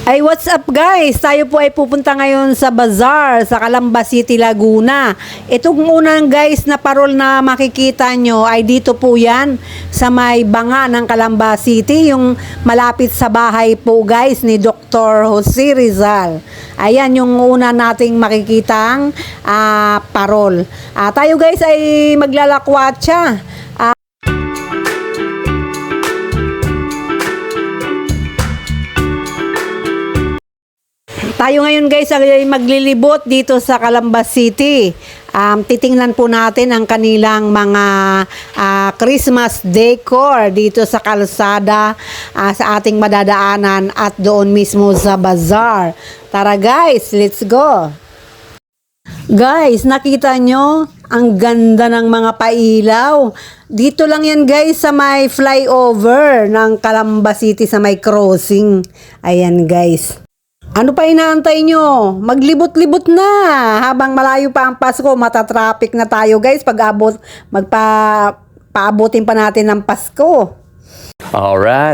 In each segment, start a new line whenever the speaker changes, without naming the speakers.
Ay, what's up guys? Tayo po ay pupunta ngayon sa bazaar sa Calamba City, Laguna. Itong unang guys na parol na makikita nyo ay dito po yan sa may banga ng Calamba City, yung malapit sa bahay po guys ni Dr. Jose Rizal. Ayan yung una nating makikitang parol. Tayo guys ay maglalakwatsa. Tayo ngayon guys ay maglilibot dito sa Calamba City. Titingnan po natin ang kanilang mga Christmas decor dito sa kalsada sa ating madadaanan at doon mismo sa bazaar. Tara guys, let's go! Guys, nakita nyo? Ang ganda ng mga pailaw. Dito lang yan guys sa may flyover ng Calamba City sa may crossing. Ayan guys. Ano pa inaantay nyo? Maglibot-libot na. Habang malayo pa ang Pasko, matatraffic na tayo guys. Paabutin pa natin ng Pasko.
Alright.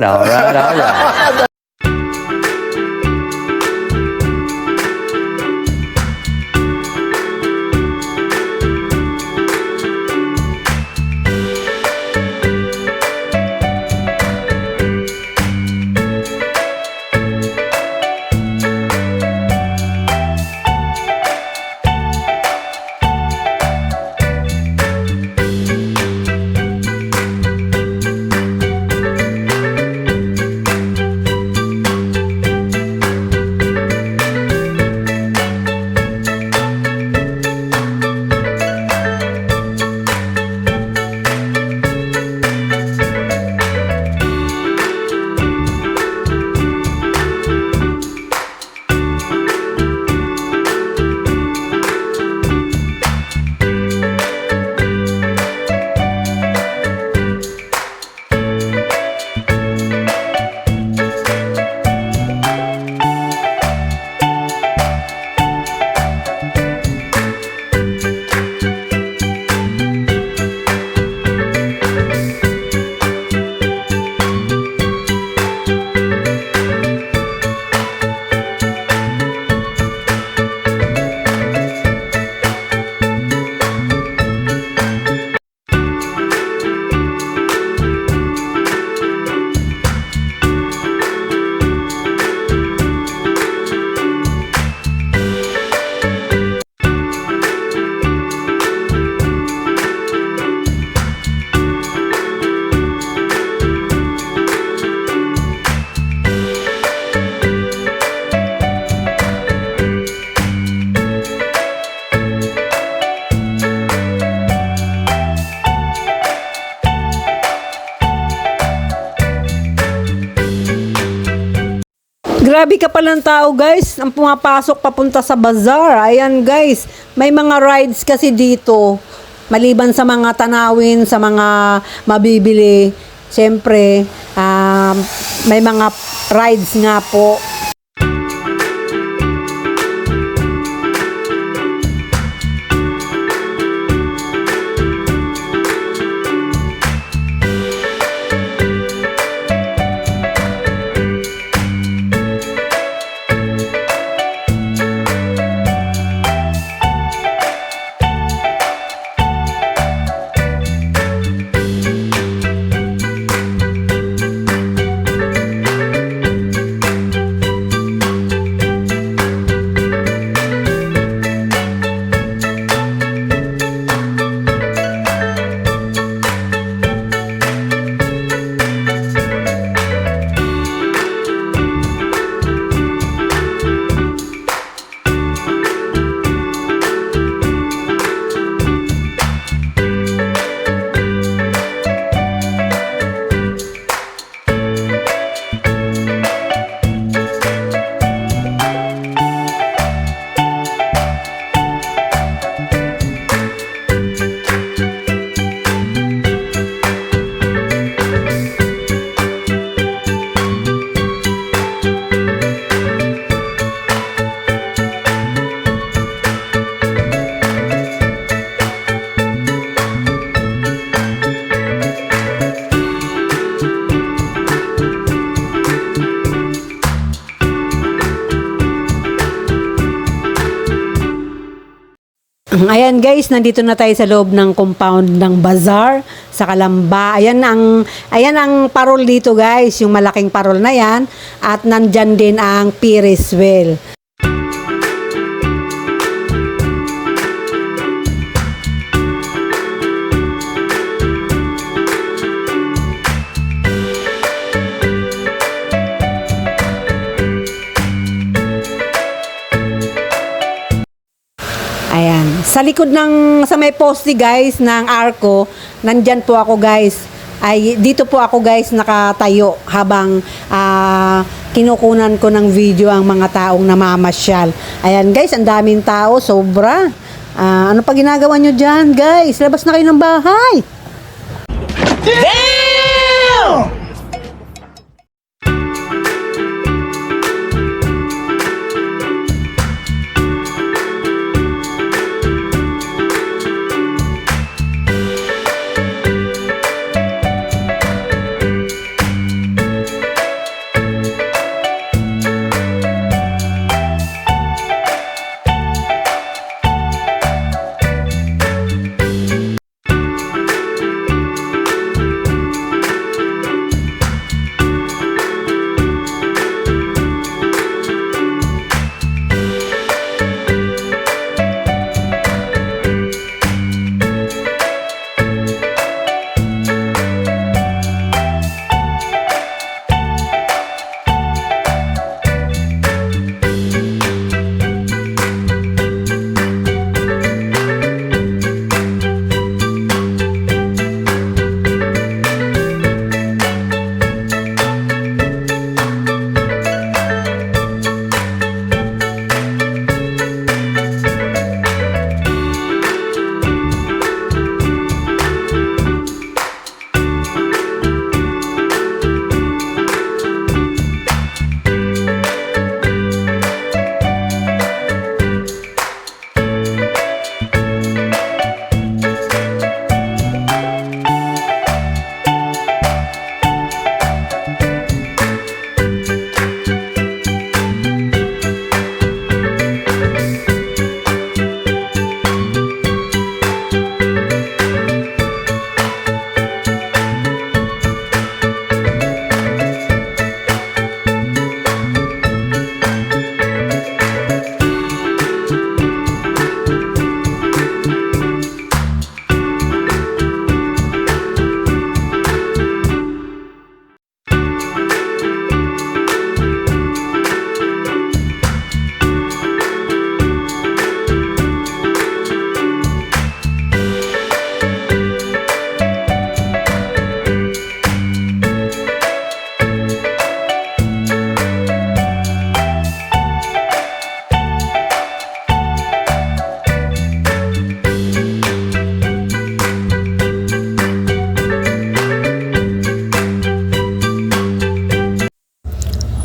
Grabe ka palang tao guys, ang pumapasok papunta sa bazaar. Ayan guys, may mga rides kasi dito. Maliban sa mga tanawin, sa mga mabibili, siyempre, may mga rides nga po. Ayan guys, nandito na tayo sa loob ng compound ng bazaar sa Calamba. Ayan ang parol dito guys, yung malaking parol na yan. At nandyan din ang Ferris wheel. Ayan. Sa likod sa may poste guys ng Arco, nandyan po ako guys. Dito po ako guys nakatayo habang kinukunan ko ng video ang mga taong namamasyal. Ayan guys, ang daming tao, sobra. Ano pa ginagawa nyo dyan guys? Labas na kayo ng bahay.
Damn!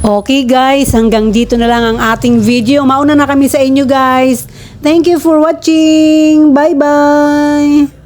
Okay guys, hanggang dito na lang ang ating video. Mauna na kami sa inyo guys. Thank you for watching. Bye-bye.